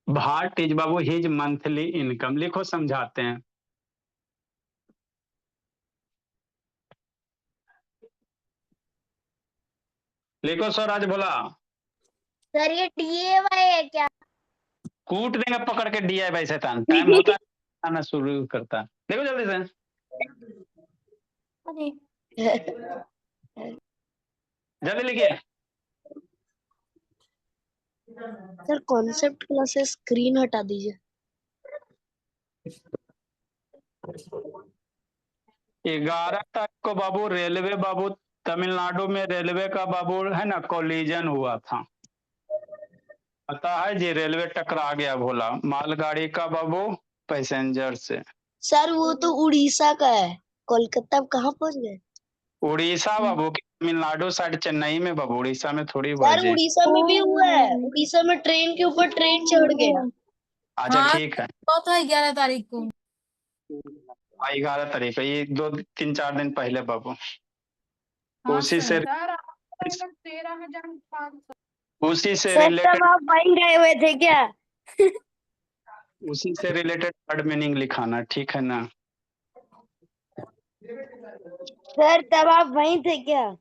[SPEAKER 1] what is Babu his monthly income, लिखो, समझाते हैं। लिखो स्वराज बोला।
[SPEAKER 5] सर ये DAY है क्या?
[SPEAKER 1] कूट देंगे पकड़ के, दिया भाई शैतान, टाइम होता है आना शुरू करता है, देखो जल्दी से। जल्दी लिखिए।
[SPEAKER 5] सर कॉन्सेप्ट क्लास से स्क्रीन हटा दीजिए।
[SPEAKER 1] 11 तारीख को बाबू रेलवे बाबू, तमिलनाडु में रेलवे का बाबू है ना कोलिजन हुआ था, पता है जी, रेलवे टकरा गया भोला, मालगाड़ी का बाबू पैसेंजर से।
[SPEAKER 5] सर वो तो उड़ीसा का है, कोलकाता आप कहाँ पहुंच गए?
[SPEAKER 1] उड़ीसा बाबू की, तमिलनाडु साइड, चेन्नई में बाबू, उड़ीसा में थोड़ी हुआ
[SPEAKER 5] सर
[SPEAKER 1] जी।
[SPEAKER 5] उड़ीसा में भी हुआ है, उड़ीसा में ट्रेन के ऊपर ट्रेन चढ़ गया।
[SPEAKER 1] अच्छा ठीक है,
[SPEAKER 3] तो था 11 तारीख को।
[SPEAKER 1] 11 तारीख को, ये 2-3-4 दिन पहले बाबू। उसी से
[SPEAKER 3] सर 13,500।
[SPEAKER 1] उसी से
[SPEAKER 5] सर
[SPEAKER 1] रिलेटेड
[SPEAKER 5] तब आप वहीं गए हुए थे क्या?
[SPEAKER 1] उसी से रिलेटेड वर्ड मीनिंग लिखाना, ठीक है ना?
[SPEAKER 5] सर तब आप वहीं थे क्या?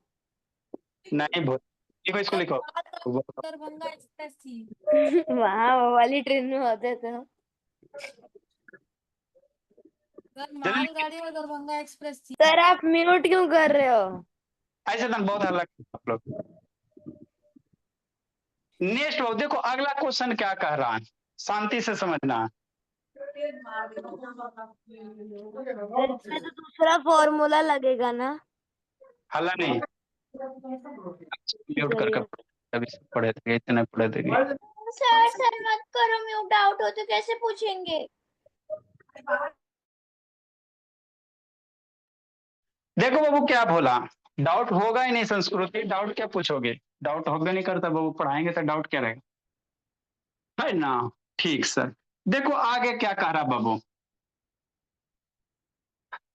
[SPEAKER 1] नहीं भूल, लिखो इसको लिखो।
[SPEAKER 3] दरभंगा एक्सप्रेस थी।
[SPEAKER 5] वहाँ वो वाली ट्रेन में होते थे।
[SPEAKER 3] सर मालगाड़ी और दरभंगा एक्सप्रेस थी।
[SPEAKER 5] सर आप म्यूट क्यों कर रहे हो?
[SPEAKER 1] ऐसे तो बहुत हल्ला आप लोग। नेक्स्ट बाबू देखो अगला क्वेश्चन क्या कह रहा है, शांति से समझना।
[SPEAKER 5] सर इसमें तो दूसरा फॉर्मूला लगेगा ना?
[SPEAKER 1] हल्ला नहीं, म्यूट कर
[SPEAKER 5] चलिए।
[SPEAKER 1] अभी से पढ़े थे इतने पढ़े थे कि
[SPEAKER 4] सर सर मत करो, म्यूट आउट हो तो कैसे पूछेंगे?
[SPEAKER 1] देखो बाबू क्या बोला, डाउट होगा ही नहीं संस्कृति, डाउट क्या पूछोगे, डाउट होगा नहीं करता बाबू, पढ़ाएंगे तो डाउट क्या रहेगा, है ना। ठीक सर, देखो आगे क्या कह रहा बाबू,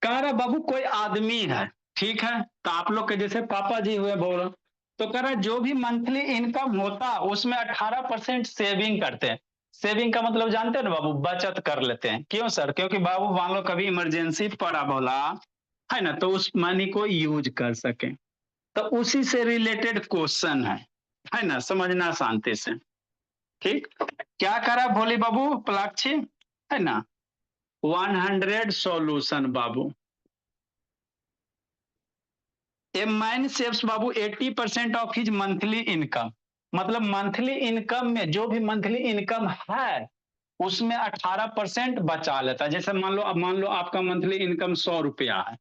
[SPEAKER 1] कह रहा बाबू कोई आदमी है, ठीक है, तो आप लोग के जैसे पापा जी हुए बोलो, तो कह रहा जो भी मंथली इनकम होता उसमें 18% सेविंग करते हैं। सेविंग का मतलब जानते हैं ना बाबू, बचत कर लेते हैं। क्यों सर, क्योंकि बाबू मान लो कभी इमरजेंसी पड़ा बोला, है ना, तो उस मनी को यूज कर सके। तो उसी से रिलेटेड क्वेश्चन है ना, समझना शांति से। ठीक, क्या करा भोले बाबू पलाक्षी, है ना, 100 सॉल्यूशन बाबू। ए मैन सेव्स बाबू 80% ऑफ हिज मंथली इनकम, मतलब मंथली इनकम में जो भी मंथली इनकम है उसमें 18% बचा लेता है। जैसे मान लो आपका मंथली इनकम 100 रुपया है,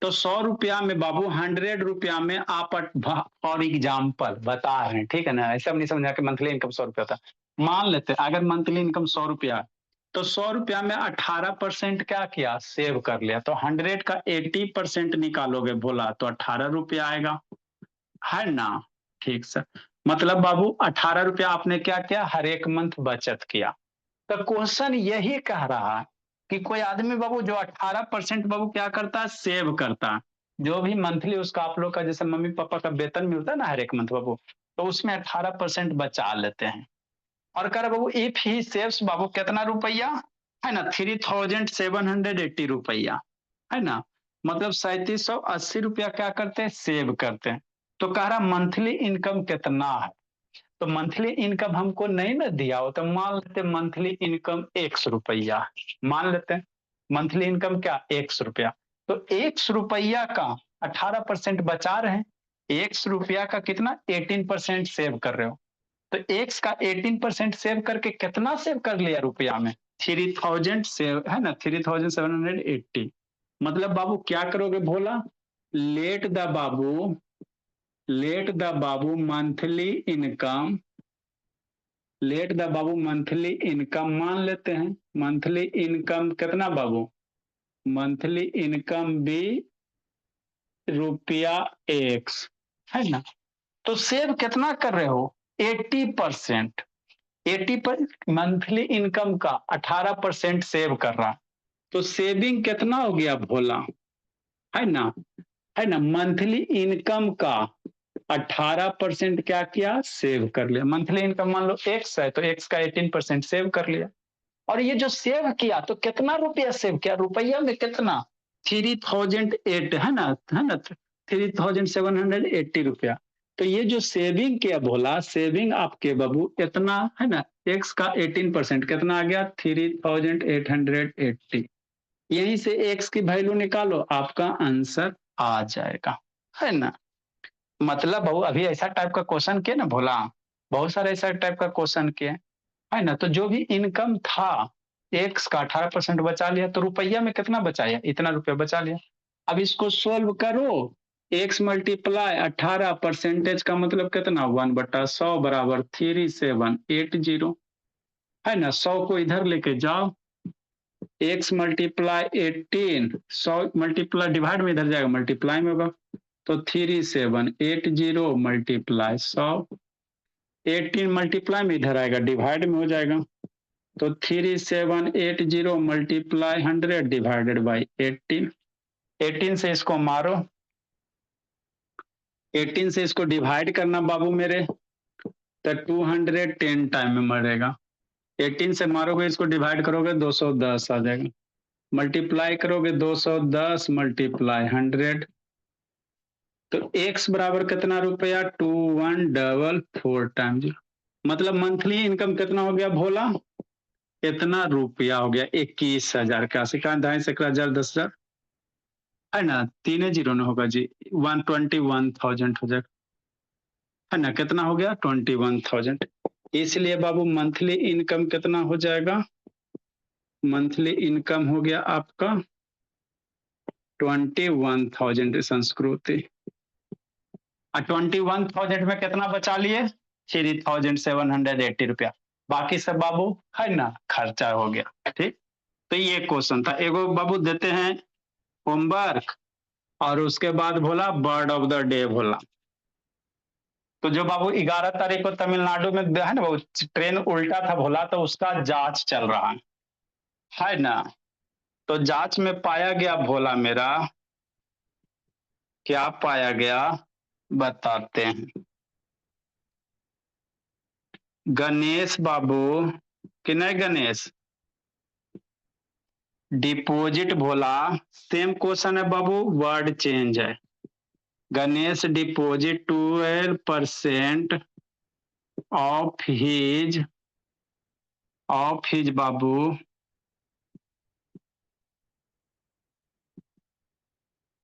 [SPEAKER 1] तो 100 रुपया में बाबू 100 रुपया में आप फॉर एग्जाम्पल बता रहे हैं, ठीक है ना, ऐसा नहीं समझा कि मंथली इनकम 100 रुपया होता है। मान लेते हैं अगर मंथली इनकम 100 रुपया है, तो 100 रुपया में 18% क्या किया, सेव कर लिया, तो 100 का 80% निकालोगे बोला तो 18 रुपया आएगा, है ना। ठीक सर, मतलब बाबू 18 रुपया आपने क्या किया, हर एक मंथ बचत किया। तो क्वेश्चन यही कह रहा है कि कोई आदमी बाबू जो 18% बाबू क्या करता है, सेव करता है। जो भी मंथली उसका आप लोग का जैसे मम्मी पापा का वेतन मिलता है ना हर एक मंथ बाबू, तो उसमें 18% बचा लेते हैं। और कह रहे बाबू इफ ही सेव्स बाबू कितना रुपया, है ना, 3780 रुपया, है ना, मतलब 3780 रुपया क्या करते हैं, सेव करते हैं। तो कह रहा मंथली इनकम कितना है, तो मंथली इनकम हमको नहीं ना दिया हो, तो मान लेते मंथली इनकम 100 रुपया, मान लेते हैं मंथली इनकम क्या 100 रुपया, तो 100 रुपया का 18% बचा रहे हैं, 100 रुपया का कितना 18% सेव कर रहे हो, तो एक्स का 18% सेव करके कितना सेव कर लिया रुपया में, 3000 सेव, है ना, 3780। मतलब बाबू क्या करोगे भोला, लेट द बाबू, लेट द बाबू मंथली इनकम, लेट द बाबू मंथली इनकम मान लेते हैं, मंथली इनकम कितना बाबू, मंथली इनकम भी रुपया एक्स, है ना, तो सेव कितना कर रहे हो 80%, 80 पर मंथली इनकम का 18% सेव कर रहा, तो सेविंग कितना हो गया भोला, है ना, मंथली इनकम का 18% क्या किया, सेव कर लिया। मंथली इनकम मान लो एक्स है, तो एक्स का 18% सेव कर लिया। और ये जो सेव किया तो कितना रुपया सेव किया, रुपया में कितना 3008, है ना 3780 रुपया। तो ये जो सेविंग किया भोला, सेविंग आपके बाबू कितना, है ना, एक्स का 18% कितना आ गया 3880। यहीं से एक्स की वैल्यू निकालो, आपका आंसर आ जाएगा, है ना। मतलब बहु अभी ऐसा टाइप का क्वेश्चन किया ना भोला, बहुत सारे ऐसा टाइप का क्वेश्चन किए, है ना, तो जो भी इनकम था एक्स का 18% बचा लिया, तो रुपया में कितना बचाया, इतना रुपया बचा लिया। अब इसको सोल्व करो, एक्स मल्टीप्लाई 18 परसेंटेज का मतलब कितना 1/100 बराबर 3780, है ना, 100 को इधर लेके जाओ, एक्स मल्टीप्लाई 18, 100 मल्टीप्लाई डिवाइड में इधर जाएगा मल्टीप्लाई में होगा, तो 3780 मल्टीप्लाई 100, 18 मल्टीप्लाई में इधर आएगा डिवाइड में हो जाएगा, तो 3780 मल्टीप्लाई 100 डिवाइडेड बाई 18, 18 से इसको मारो, 18 से इसको डिवाइड करना बाबू मेरे, तो 210 टाइम में मरेगा। 18 से मारोगे इसको डिवाइड करोगे 210 आ जाएगा, मल्टीप्लाई करोगे 210 मल्टीप्लाई 100, तो x बराबर कितना रुपया 2144 टाइम्स, मतलब मंथली इनकम कितना हो गया भोला, इतना रुपया हो गया 21,000 का, 10,000 10,000 है ना, 3 जीरो न होगा जी, 121,000 हो जाएगा, है ना, कितना हो गया 21,000। इसलिए बाबू मंथली इनकम कितना हो जाएगा, मंथली इनकम हो गया आपका 21,000 संस्कृति, 21,000 में कितना बचा लिए 3,780 रुपया, बाकी सब बाबू है ना खर्चा हो गया। ठीक, तो ये क्वेश्चन था, एगो बाबू देते हैं होमवर्क और उसके बाद बोला बर्ड ऑफ द डे बोला। तो जो बाबू 11 तारीख को तमिलनाडु में है ना बाबू ट्रेन उल्टा था बोला, तो उसका जांच चल रहा है ना, तो जांच में पाया गया भोला मेरा, क्या पाया गया बताते हैं। गणेश बाबू कि नहीं गणेश, डिपॉजिट भोला, सेम क्वेश्चन है बाबू, वर्ड चेंज है। Ganesh deposit 12% of his Babu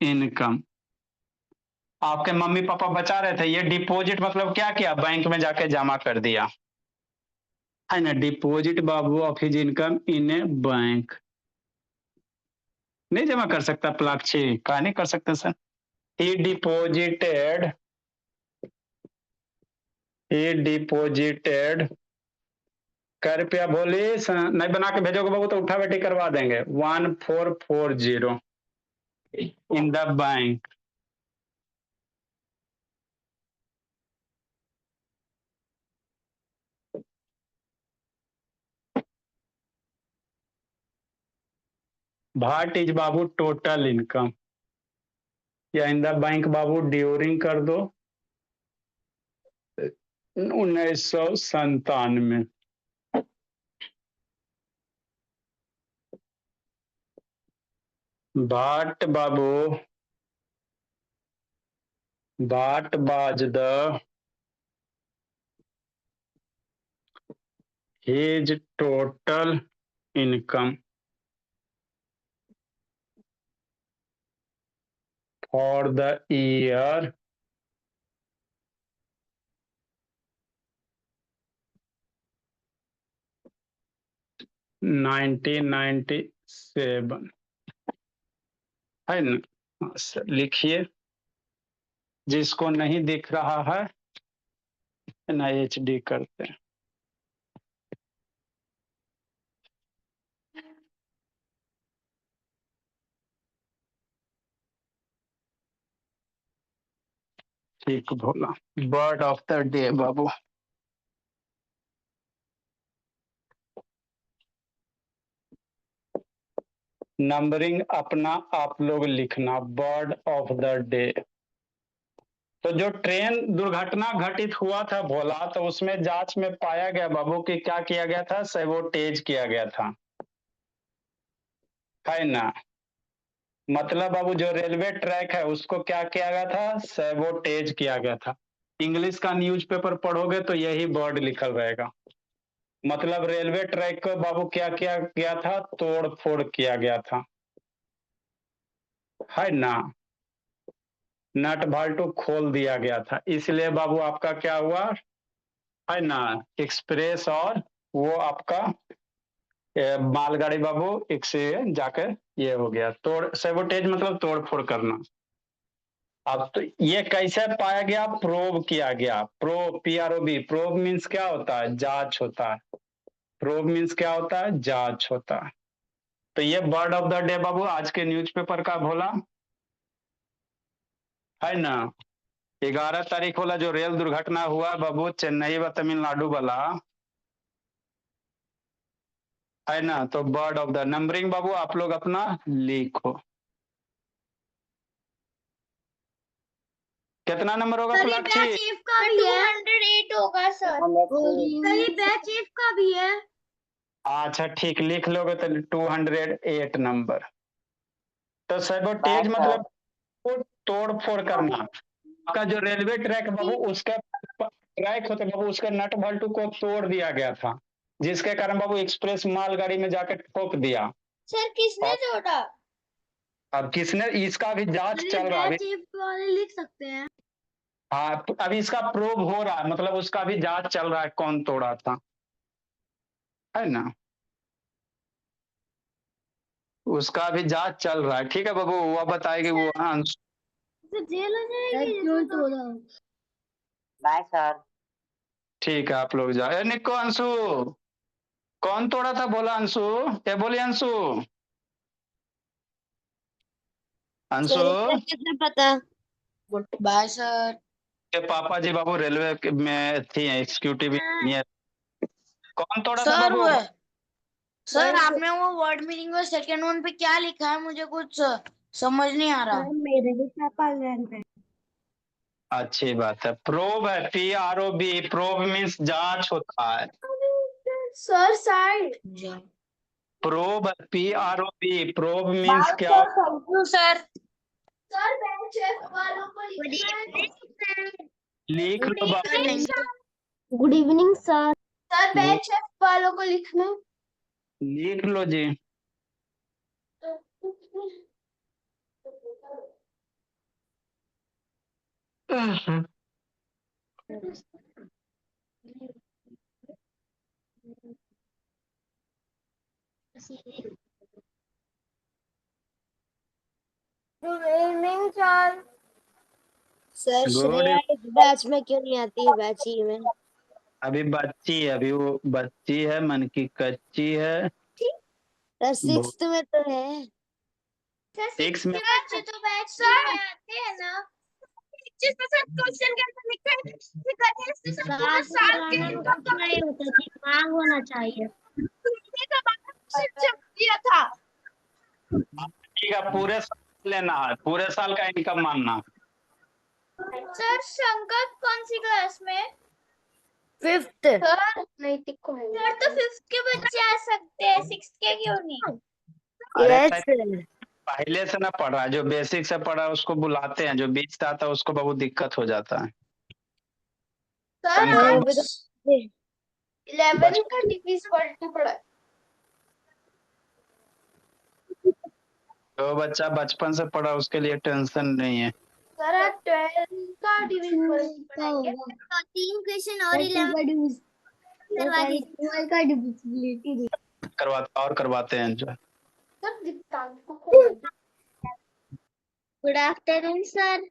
[SPEAKER 1] income. आपके मम्मी पापा बचा रहे थे, ये डिपॉजिट मतलब क्या किया, बैंक में जाके जमा कर दिया, है ना, deposit Babu of his income in A bank. नहीं जमा कर सकता प्लाक्षी, कहा नहीं कर सकते सर। he deposited क्या रुपया बोली, नहीं बना के भेजोगे बाबू तो उठा बैठी करवा देंगे, 1440 in the bank. What is बाबू टोटल इनकम, या इन द बैंक बाबू ड्यूरिंग कर दो 1997। What was the his total income for the year 1997, है ना, लिखिए, जिसको नहीं दिख रहा है ना HD करते हैं। ठीक Bhola, bird of the day बाबू, नंबरिंग अपना आप लोग लिखना, बर्ड ऑफ द डे। तो जो ट्रेन दुर्घटना घटित हुआ था भोला, तो उसमें जांच में पाया गया बाबू कि क्या किया गया था, सैबोटेज किया गया था, है ना, मतलब बाबू जो रेलवे ट्रैक है उसको क्या किया गया था, सैबोटेज किया गया था। इंग्लिश का न्यूज़पेपर पढ़ोगे तो यही वर्ड लिखल रहेगा, मतलब रेलवे ट्रैक को बाबू क्या किया गया था, तोड़ फोड़ किया गया था, है ना, नट भाल्टू खोल दिया गया था, इसलिए बाबू आपका क्या हुआ, है ना, एक्सप्रेस और वो आपका मालगाड़ी बाबू एक से जाकर ये हो गया, तोड़, सैबोटेज मतलब तोड़ फोड़ करना। अब तो ये कैसे पाया गया, प्रोब किया गया, प्रोब PROB, प्रोब मीन्स क्या होता है, जांच होता है, प्रोब मीन्स क्या होता है, जांच होता है। तो ये बर्ड ऑफ द डे बाबू आज के न्यूज़पेपर का भोला, है ना, 11 तारीख वाला जो रेल दुर्घटना हुआ बाबू चेन्नई व तमिलनाडु वाला, है ना, तो बर्ड ऑफ द, नंबरिंग बाबू आप लोग अपना लिखो, कितना नंबर होगा प्लाक्षी,
[SPEAKER 4] चीफ का भी है 208 होगा सर, चीफ का भी है।
[SPEAKER 1] अच्छा ठीक, लिख लोगे तो 208 नंबर। तो सैबोटेज मतलब तोड़ फोड़ करना, आपका जो रेलवे ट्रैक बाबू उसका ट्रैक होते बाबू उसके नट बोल्ट को तोड़ दिया गया था, जिसके कारण बाबू एक्सप्रेस मालगाड़ी में जाकर ठोक दिया।
[SPEAKER 4] सर किसने तोड़ा?
[SPEAKER 1] अब किसने, इसका भी जांच चल रहा है अभी।
[SPEAKER 4] वाले लिख सकते हैं।
[SPEAKER 1] हाँ, तो अभी इसका प्रूव हो रहा है, मतलब उसका भी जांच चल रहा है कौन तोड़ा था, है ना। उसका भी जांच चल रहा है। ठीक है बाबू, वो बताएगी वो। हाँ
[SPEAKER 4] तो जेल हो जाएगी। क्यों तोड़ा?
[SPEAKER 5] Bye sir.
[SPEAKER 1] ठीक है, आप लोग जाओ। ए निको, अंशु कौन तोड़ा था बोला, अंशु ये बोली, अंशु अंशु
[SPEAKER 5] सर इतना कितना पता?
[SPEAKER 2] Bye sir.
[SPEAKER 1] के पापा जी बाबू रेलवे में थी, एग्जीक्यूटिव इंजीनियर। कौन तोड़ा था
[SPEAKER 2] सर
[SPEAKER 1] बाबू?
[SPEAKER 2] वो सर आपने वो वर्ड मीनिंग में सेकंड वन पे क्या लिखा है, मुझे कुछ समझ नहीं आ रहा।
[SPEAKER 4] मेरे भी पापा हैं।
[SPEAKER 1] अच्छी बात है। प्रोब है, PROB। प्रोब मीन्स जांच होता है।
[SPEAKER 4] Sir side.
[SPEAKER 1] प्रोब है, PROB। प्रोब मीन्स क्या?
[SPEAKER 2] सर
[SPEAKER 4] सर बेंच वालों को लिखना है।
[SPEAKER 1] लिख लो बाबू,
[SPEAKER 4] good evening sir. Sir bench वालों को लिखना है।
[SPEAKER 1] लिख लो जी।
[SPEAKER 4] Good evening sir.
[SPEAKER 5] Sir
[SPEAKER 1] good.
[SPEAKER 5] Shreya इस बैच में क्यों नहीं आती है? बैच ही में
[SPEAKER 1] अभी बच्ची है, अभी वो बच्ची है, मन की कच्ची है।
[SPEAKER 5] सर 6th में तो है।
[SPEAKER 1] सिक्स में
[SPEAKER 4] बच्चे तो बैच में आते हैं ना। 25% क्वेश्चन के आंसर लिखा है। पूरे साल के इनकम का नहीं होता, दिमाग होना चाहिए। किया था।
[SPEAKER 1] ठीक है, पूरे साल लेना है, पूरे साल का इनकम मानना।
[SPEAKER 4] सर शंकर कौन सी क्लास में?
[SPEAKER 2] 5th।
[SPEAKER 4] सर नैतिक को है। सर तो 5th के बच्चे आ सकते हैं, 6th के क्यों नहीं?
[SPEAKER 1] अरे
[SPEAKER 5] यस
[SPEAKER 1] पहले से ना पढ़ रहा है, जो बेसिक से पढ़ा है उसको बुलाते हैं, जो बीच से आता है उसको बहुत दिक्कत हो जाता है।
[SPEAKER 4] सर
[SPEAKER 1] इनकम
[SPEAKER 5] अभी तो
[SPEAKER 4] 11 का डिग्री पढ़ना पड़ा।
[SPEAKER 1] जो बच्चा बचपन से पढ़ा उसके लिए टेंशन नहीं है।
[SPEAKER 4] सर आप 12 का डिवीजन पढ़ाएंगे। 3 क्वेश्चन और 11 का डिविजिबिलिटी
[SPEAKER 1] करवाते हैं जो।
[SPEAKER 4] सर दीप्तांत को good afternoon sir.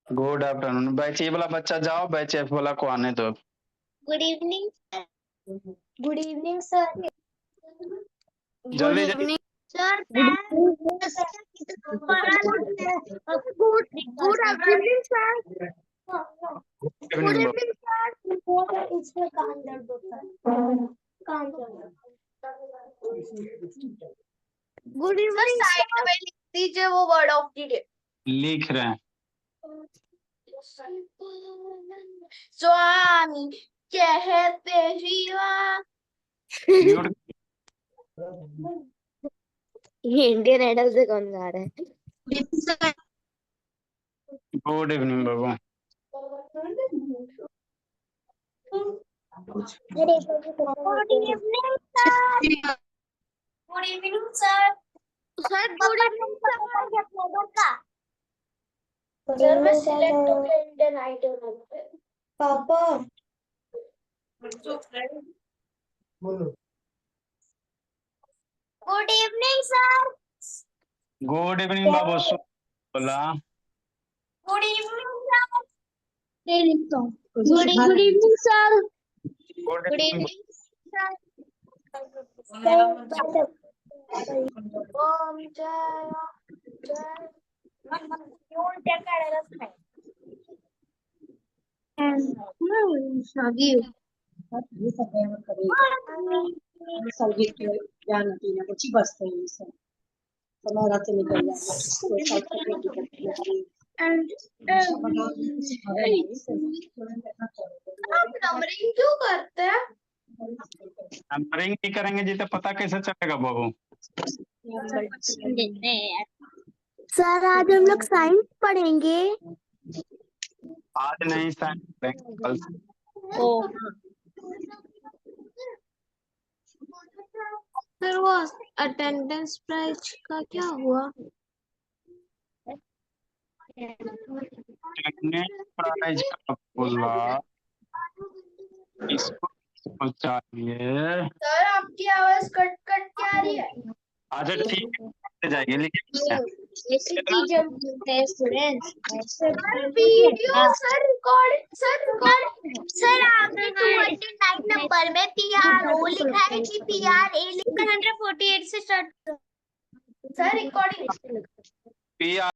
[SPEAKER 1] Good afternoon. Batch A वाला बच्चा जाओ, बैच F वाला को आने दो।
[SPEAKER 4] Good evening sir. Good evening sir.
[SPEAKER 1] जल्दी जल्दी।
[SPEAKER 4] Sir good afternoon sir. Good
[SPEAKER 1] evening
[SPEAKER 4] evening sir. इसमें कान दर्द होता है। कान दर्द। गुड इवनिंग साइड में लिख दीजिए वो वर्ड ऑफ द डे।
[SPEAKER 1] लिख रहे हैं।
[SPEAKER 4] स्वामी कहते हुआ।
[SPEAKER 1] म्यूट।
[SPEAKER 5] ये इंडियन आइडल से कौन गा रहा है?
[SPEAKER 1] गुड इवनिंग बाबू।
[SPEAKER 4] Good evening sir. Good evening sir. Sir good evening sir. Sir मैं सिलेक्ट हो गया इंडियन आइडल में। पापा good evening sir.
[SPEAKER 1] Good evening बाबू। बोला
[SPEAKER 4] good evening sir. Good evening sir.
[SPEAKER 1] Good
[SPEAKER 4] good
[SPEAKER 1] evening.
[SPEAKER 4] Evening sir. ओम जय जय उलट्या काढायलाच नाही. आप नंबरिंग क्यों करते हैं?
[SPEAKER 1] नंबरिंग नहीं करेंगे जी तो पता कैसे चलेगा बाबू?
[SPEAKER 4] सर आज हम लोग साइंस पढ़ेंगे।
[SPEAKER 1] आज नहीं साइन करेंगे, कल से।
[SPEAKER 4] सर वो अटेंडेंस प्राइस का क्या हुआ?
[SPEAKER 1] अटेंडेंस प्राइज का बोला, इसको चाहिए।
[SPEAKER 3] सर आपकी आवाज कट कट के आ रही है।
[SPEAKER 1] अच्छा ठीक है, जाएगी लेकिन
[SPEAKER 4] वीडियो सर रिकॉर्ड सर आपने 209 नंबर में PRO लिखा है कि PRA लिखा है? 148 से स्टार्ट
[SPEAKER 3] सर रिकॉर्डिंग
[SPEAKER 1] PR